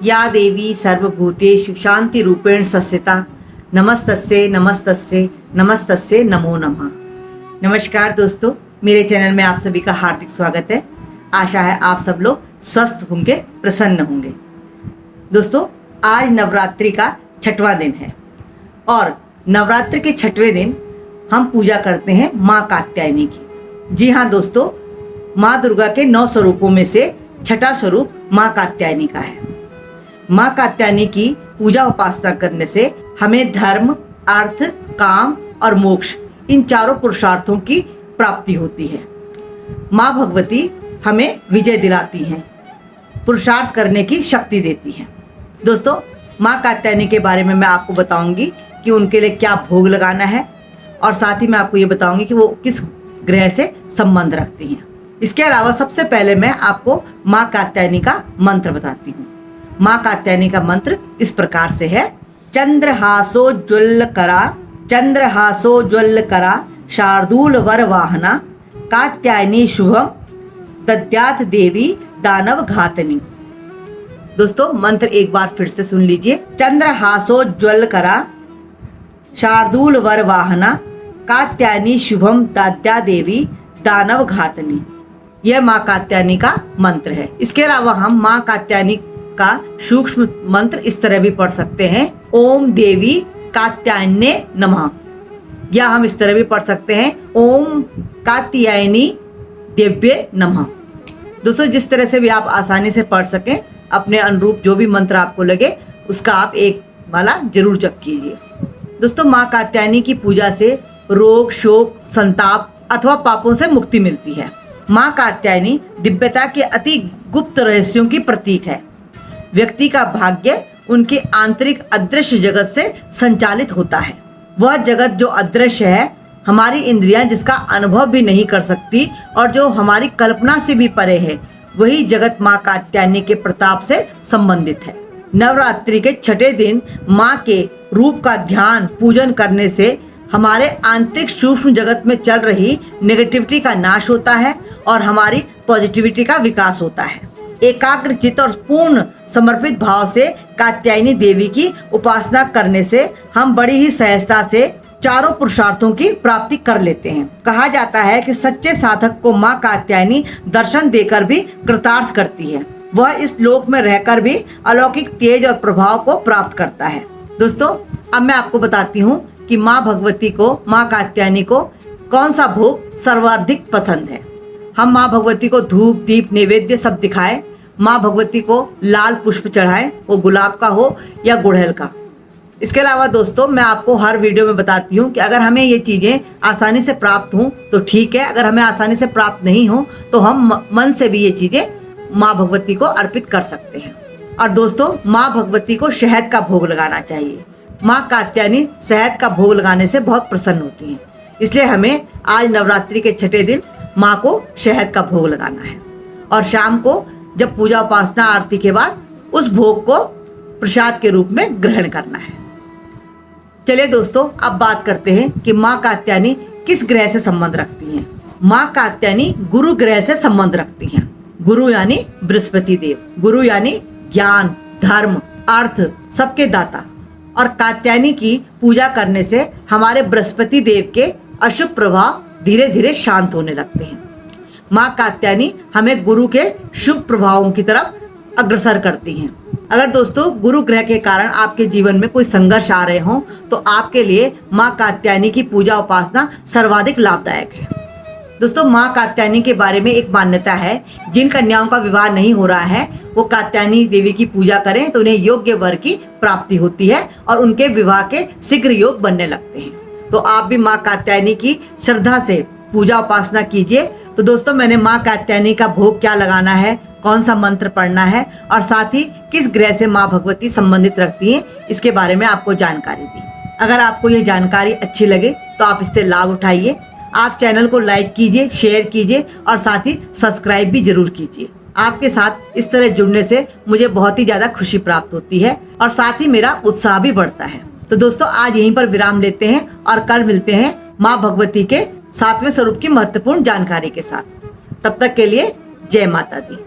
या देवी सर्वभूतेषु शांति रूपेण संस्थिता नमस्तस्यै नमस्तस्यै नमस्तस्यै नमो नमः। नमस्कार दोस्तों, मेरे चैनल में आप सभी का हार्दिक स्वागत है। आशा है आप सब लोग स्वस्थ होंगे, प्रसन्न होंगे। दोस्तों, आज नवरात्रि का 6वां दिन है और नवरात्रि के 6वें दिन हम पूजा करते हैं माँ कात्यायनी की। जी हाँ दोस्तों, माँ दुर्गा के 9 स्वरूपों में से 6वां स्वरूप माँ कात्यायनी का है। माँ कात्यायनी की पूजा उपासना करने से हमें धर्म, अर्थ, काम और मोक्ष इन चारों पुरुषार्थों की प्राप्ति होती है। माँ भगवती हमें विजय दिलाती हैं, पुरुषार्थ करने की शक्ति देती हैं। दोस्तों, माँ कात्यायनी के बारे में मैं आपको बताऊंगी कि उनके लिए क्या भोग लगाना है और साथ ही मैं आपको ये बताऊंगी कि वो किस ग्रह से संबंध रखती हैं। इसके अलावा सबसे पहले मैं आपको माँ कात्यायनी का मंत्र बताती हूँ। माँ कात्यायनी का मंत्र इस प्रकार से है। चंद्रहासोज्ज्वलकरा शार्दूल वर वाहना कात्यायनी शुभम दद्यात् देवी दानव घातनी। दोस्तों, मंत्र एक बार फिर से सुन लीजिए। चंद्रहासोज्ज्वलकरा शार्दूल वर वाहना कात्यायनी शुभम दद्यात् देवी दानव घातनी। यह माँ कात्यायनी का मंत्र है। इसके अलावा हम माँ कात्यायनी का सूक्ष्म मंत्र इस तरह भी पढ़ सकते हैं। ओम देवी कात्यायन्ये नमः, या हम इस तरह भी पढ़ सकते हैं ओम कात्यायनी देव्ये नमः। दोस्तों, जिस तरह से भी आप आसानी से पढ़ सकें, अपने अनुरूप जो भी मंत्र आपको लगे उसका आप एक माला जरूर जप कीजिए। दोस्तों, माँ कात्यायनी की पूजा से रोग, शोक, संताप अथवा पापों से मुक्ति मिलती है। माँ कात्यायनी दिव्यता के अति गुप्त रहस्यों की प्रतीक है। व्यक्ति का भाग्य उनके आंतरिक अदृश्य जगत से संचालित होता है। वह जगत जो अदृश्य है, हमारी इंद्रियां जिसका अनुभव भी नहीं कर सकती और जो हमारी कल्पना से भी परे है, वही जगत माँ कात्यायनी के प्रताप से संबंधित है। नवरात्रि के 6ठे दिन माँ के रूप का ध्यान पूजन करने से हमारे आंतरिक सूक्ष्म जगत में चल रही नेगेटिविटी का नाश होता है और हमारी पॉजिटिविटी का विकास होता है। एकाग्र चित्त और पूर्ण समर्पित भाव से कात्यायनी देवी की उपासना करने से हम बड़ी ही सहजता से चारों पुरुषार्थों की प्राप्ति कर लेते हैं। कहा जाता है कि सच्चे साधक को माँ कात्यायनी दर्शन देकर भी कृतार्थ करती है। वह इस लोक में रहकर भी अलौकिक तेज और प्रभाव को प्राप्त करता है। दोस्तों, अब मैं आपको बताती हूँ कि माँ भगवती को, माँ कात्यायनी को कौन सा भोग सर्वाधिक पसंद है। हम माँ भगवती को धूप, दीप, नैवेद्य सब दिखाएं। माँ भगवती को लाल पुष्प चढ़ाएं, वो गुलाब का हो या गुड़हल का। इसके अलावा दोस्तों, मैं आपको हर वीडियो में बताती हूँ कि अगर हमें ये चीज़ें आसानी से प्राप्त हों तो ठीक है, अगर हमें आसानी से प्राप्त नहीं हो तो हम मन से भी ये चीज़ें माँ भगवती को अर्पित कर सकते हैं। और दोस्तों, माँ भगवती को शहद का भोग लगाना चाहिए। माँ कात्यायनी शहद का भोग लगाने से बहुत प्रसन्न होती हैं, इसलिए हमें आज नवरात्रि के 6ठे दिन माँ को शहद का भोग लगाना है और शाम को जब पूजा उपासना आरती के बाद उस भोग को प्रसाद के रूप में ग्रहण करना है। चलिए दोस्तों, अब बात करते हैं कि माँ कात्यायनी किस ग्रह से संबंध रखती हैं। माँ कात्यायनी गुरु ग्रह से संबंध रखती हैं। गुरु यानी बृहस्पति देव, गुरु यानी ज्ञान, धर्म, अर्थ सबके दाता। और कात्यायनी की पूजा करने से हमारे बृहस्पति देव के अशुभ प्रभाव धीरे धीरे शांत होने लगते हैं। माँ कात्यायनी हमें गुरु के शुभ प्रभावों की तरफ अग्रसर करती हैं। अगर दोस्तों गुरु ग्रह के कारण आपके जीवन में कोई संघर्ष आ रहे हों तो आपके लिए माँ कात्यायनी की पूजा उपासना सर्वाधिक लाभदायक है। दोस्तों, माँ कात्यायनी के बारे में एक मान्यता है, जिन कन्याओं का विवाह नहीं हो रहा है वो कात्यायनी देवी की पूजा करें तो उन्हें योग्य वर की प्राप्ति होती है और उनके विवाह के शीघ्र योग बनने लगते हैं। तो आप भी माँ कात्यायनी की श्रद्धा से पूजा उपासना कीजिए। तो दोस्तों, मैंने माँ कात्यायनी का भोग क्या लगाना है, कौन सा मंत्र पढ़ना है और साथ ही किस ग्रह से माँ भगवती संबंधित रखती हैं, इसके बारे में आपको जानकारी दी। अगर आपको ये जानकारी अच्छी लगे तो आप इससे लाभ उठाइए। आप चैनल को लाइक कीजिए, शेयर कीजिए और साथ ही सब्सक्राइब भी जरूर कीजिए। आपके साथ इस तरह जुड़ने से मुझे बहुत ही ज्यादा खुशी प्राप्त होती है और साथ ही मेरा उत्साह भी बढ़ता है। तो दोस्तों, आज यहीं पर विराम लेते हैं और कल मिलते हैं माँ भगवती के 7वें स्वरूप की महत्वपूर्ण जानकारी के साथ। तब तक के लिए जय माता दी।